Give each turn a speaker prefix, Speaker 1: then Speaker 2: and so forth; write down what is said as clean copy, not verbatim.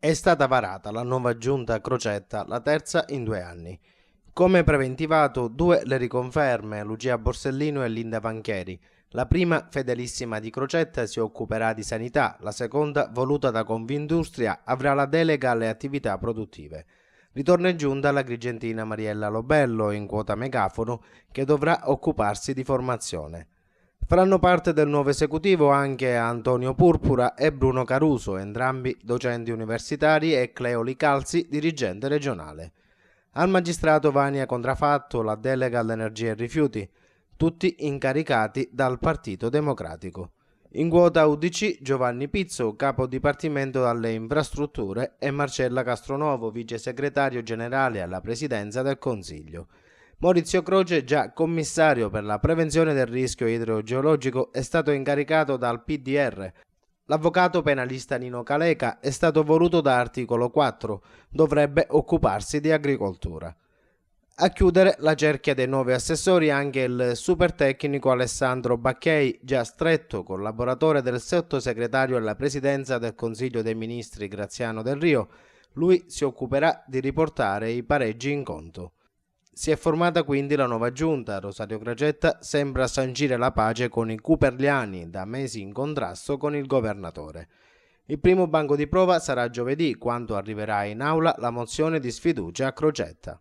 Speaker 1: È stata varata la nuova giunta Crocetta, la terza in 2 anni. Come preventivato, due le riconferme, Lucia Borsellino e Linda Panchieri. La prima, fedelissima di Crocetta, si occuperà di sanità, la seconda, voluta da Confindustria, avrà la delega alle attività produttive. Ritorna in giunta l'agrigentina Mariella Lobello, in quota megafono, che dovrà occuparsi di formazione. Faranno parte del nuovo esecutivo anche Antonio Purpura e Bruno Caruso, entrambi docenti universitari, e Cleo Licalzi, dirigente regionale. Al magistrato Vania Contrafatto la delega all'energia e rifiuti, tutti incaricati dal Partito Democratico. In quota UDC Giovanni Pizzo, capo dipartimento alle infrastrutture, e Marcella Castronovo, vice segretario generale alla presidenza del Consiglio. Maurizio Croce, già commissario per la prevenzione del rischio idrogeologico, è stato incaricato dal PDR. L'avvocato penalista Nino Caleca è stato voluto da Articolo 4, dovrebbe occuparsi di agricoltura. A chiudere la cerchia dei nuovi assessori anche il supertecnico Alessandro Bacchei, già stretto collaboratore del sottosegretario alla presidenza del Consiglio dei Ministri Graziano Del Rio. Lui si occuperà di riportare i pareggi in conto. Si è formata quindi la nuova giunta. Rosario Crocetta sembra sancire la pace con i cuperliani, da mesi in contrasto con il governatore. Il primo banco di prova sarà giovedì, quando arriverà in aula la mozione di sfiducia a Crocetta.